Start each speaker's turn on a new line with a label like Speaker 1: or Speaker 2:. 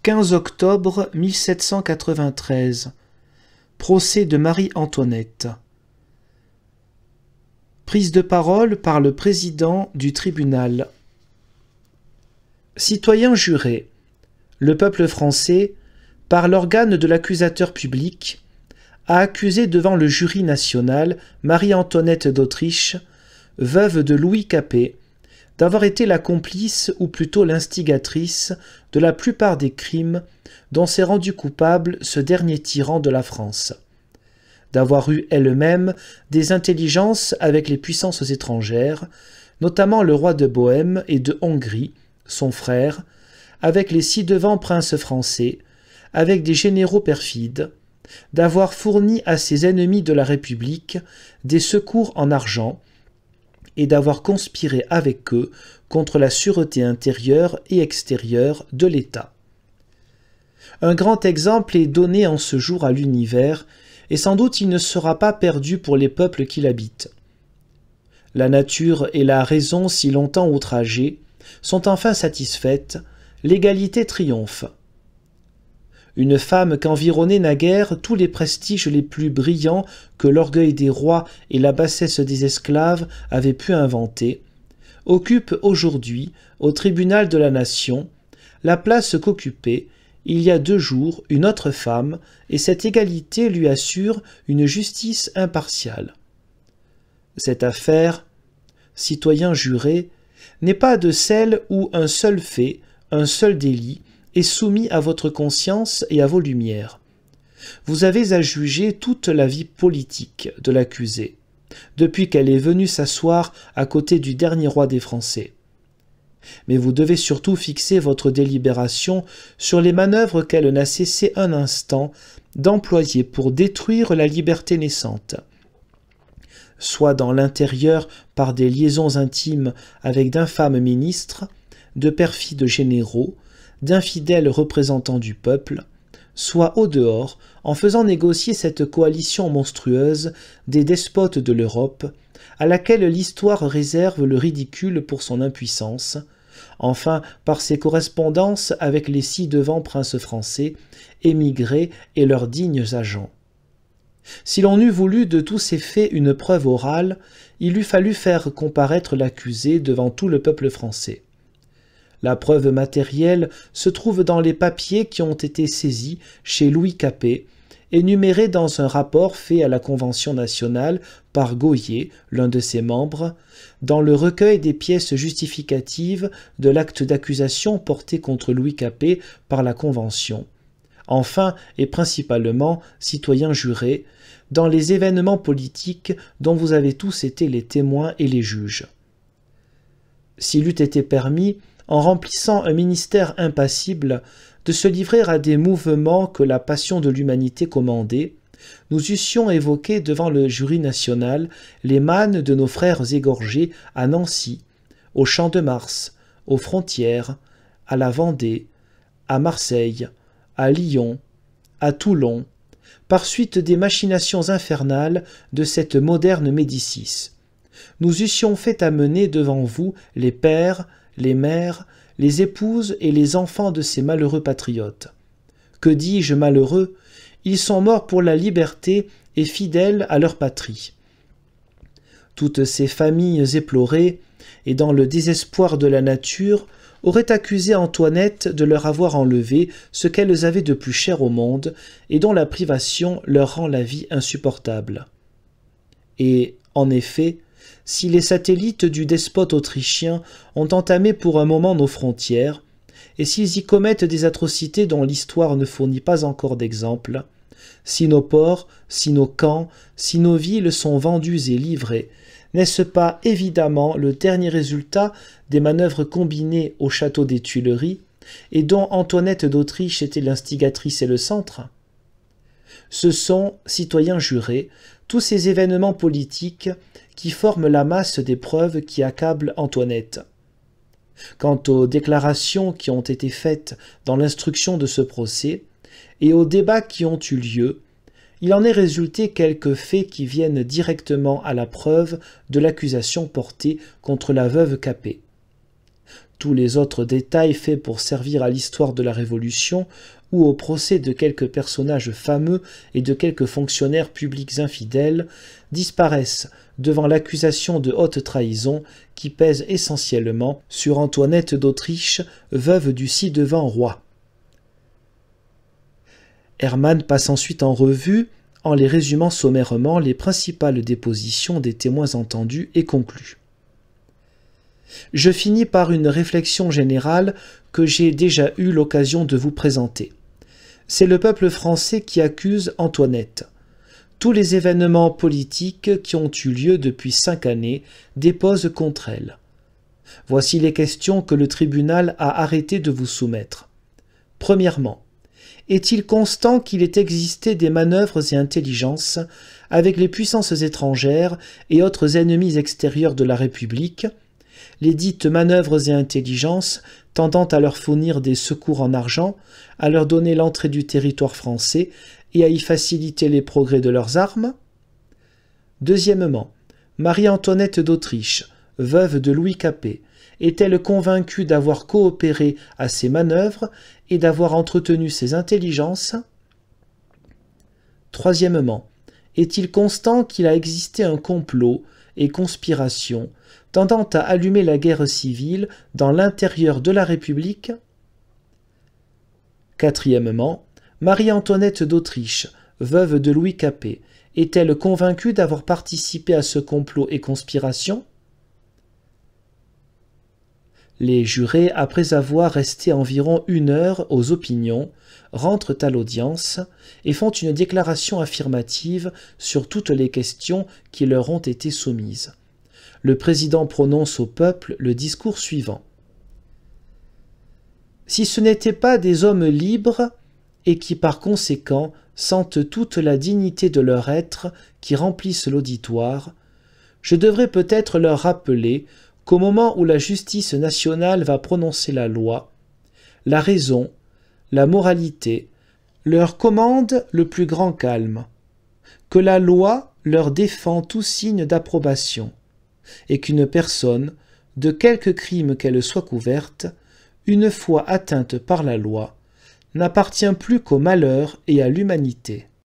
Speaker 1: 15 octobre 1793. Procès de Marie-Antoinette. Prise de parole par le président du tribunal. Citoyens jurés, le peuple français, par l'organe de l'accusateur public, a accusé devant le jury national Marie-Antoinette d'Autriche, veuve de Louis Capet, d'avoir été la complice ou plutôt l'instigatrice de la plupart des crimes dont s'est rendu coupable ce dernier tyran de la France, d'avoir eu elle-même des intelligences avec les puissances étrangères, notamment le roi de Bohême et de Hongrie, son frère, avec les ci-devant princes français, avec des généraux perfides, d'avoir fourni à ses ennemis de la République des secours en argent, et d'avoir conspiré avec eux contre la sûreté intérieure et extérieure de l'État. Un grand exemple est donné en ce jour à l'univers, et sans doute il ne sera pas perdu pour les peuples qui l'habitent. La nature et la raison si longtemps outragées sont enfin satisfaites, l'égalité triomphe. Une femme qu'environnaient naguère tous les prestiges les plus brillants que l'orgueil des rois et la bassesse des esclaves avaient pu inventer, occupe aujourd'hui, au tribunal de la nation, la place qu'occupait, il y a 2 jours, une autre femme, et cette égalité lui assure une justice impartiale. Cette affaire, citoyens jurés, n'est pas de celle où un seul fait, un seul délit, est soumis à votre conscience et à vos lumières. Vous avez à juger toute la vie politique de l'accusée, depuis qu'elle est venue s'asseoir à côté du dernier roi des Français. Mais vous devez surtout fixer votre délibération sur les manœuvres qu'elle n'a cessé un instant d'employer pour détruire la liberté naissante, soit dans l'intérieur par des liaisons intimes avec d'infâmes ministres, de perfides généraux, d'infidèles représentants du peuple, soit au dehors, en faisant négocier cette coalition monstrueuse des despotes de l'Europe, à laquelle l'histoire réserve le ridicule pour son impuissance, enfin par ses correspondances avec les ci-devant princes français, émigrés et leurs dignes agents. Si l'on eût voulu de tous ces faits une preuve orale, il eût fallu faire comparaître l'accusé devant tout le peuple français. La preuve matérielle se trouve dans les papiers qui ont été saisis chez Louis Capet, énumérés dans un rapport fait à la Convention nationale par Gohier, l'un de ses membres, dans le recueil des pièces justificatives de l'acte d'accusation porté contre Louis Capet par la Convention. Enfin, et principalement, citoyens jurés, dans les événements politiques dont vous avez tous été les témoins et les juges. S'il eût été permis, en remplissant un ministère impassible, de se livrer à des mouvements que la passion de l'humanité commandait, nous eussions évoqué devant le jury national les mânes de nos frères égorgés à Nancy, au Champ de Mars, aux frontières, à la Vendée, à Marseille, à Lyon, à Toulon, par suite des machinations infernales de cette moderne Médicis. Nous eussions fait amener devant vous les pères, les mères, les épouses et les enfants de ces malheureux patriotes. Que dis-je malheureux? Ils sont morts pour la liberté et fidèles à leur patrie. Toutes ces familles éplorées, et dans le désespoir de la nature, auraient accusé Antoinette de leur avoir enlevé ce qu'elles avaient de plus cher au monde, et dont la privation leur rend la vie insupportable. Et, en effet, si les satellites du despote autrichien ont entamé pour un moment nos frontières, et s'ils y commettent des atrocités dont l'histoire ne fournit pas encore d'exemple, si nos ports, si nos camps, si nos villes sont vendus et livrés, n'est-ce pas évidemment le dernier résultat des manœuvres combinées au château des Tuileries, et dont Antoinette d'Autriche était l'instigatrice et le centre? Ce sont, citoyens jurés, tous ces événements politiques qui forment la masse des preuves qui accablent Antoinette. Quant aux déclarations qui ont été faites dans l'instruction de ce procès, et aux débats qui ont eu lieu, il en est résulté quelques faits qui viennent directement à la preuve de l'accusation portée contre la veuve Capet. Tous les autres détails faits pour servir à l'histoire de la Révolution ou au procès de quelques personnages fameux et de quelques fonctionnaires publics infidèles disparaissent devant l'accusation de haute trahison qui pèse essentiellement sur Antoinette d'Autriche, veuve du ci-devant roi. Hermann passe ensuite en revue, en les résumant sommairement, les principales dépositions des témoins entendus et conclut. Je finis par une réflexion générale que j'ai déjà eu l'occasion de vous présenter. C'est le peuple français qui accuse Antoinette. Tous les événements politiques qui ont eu lieu depuis 5 années déposent contre elle. Voici les questions que le tribunal a arrêté de vous soumettre. Premièrement, est-il constant qu'il ait existé des manœuvres et intelligences avec les puissances étrangères et autres ennemis extérieurs de la République, les dites manœuvres et intelligences tendant à leur fournir des secours en argent, à leur donner l'entrée du territoire français et à y faciliter les progrès de leurs armes? Deuxièmement, Marie-Antoinette d'Autriche, veuve de Louis Capet, est-elle convaincue d'avoir coopéré à ces manœuvres et d'avoir entretenu ces intelligences? Troisièmement, est-il constant qu'il a existé un complot et conspiration tendant à allumer la guerre civile dans l'intérieur de la République? Quatrièmement, Marie-Antoinette d'Autriche, veuve de Louis Capet, est-elle convaincue d'avoir participé à ce complot et conspiration? Les jurés, après avoir resté environ 1 heure aux opinions, rentrent à l'audience et font une déclaration affirmative sur toutes les questions qui leur ont été soumises. Le président prononce au peuple le discours suivant. Si ce n'étaient pas des hommes libres et qui par conséquent sentent toute la dignité de leur être qui remplissent l'auditoire, je devrais peut-être leur rappeler qu'au moment où la justice nationale va prononcer la loi, la raison, la moralité, leur commandent le plus grand calme, que la loi leur défend tout signe d'approbation, et qu'une personne, de quelque crime qu'elle soit couverte, une fois atteinte par la loi, n'appartient plus qu'au malheur et à l'humanité.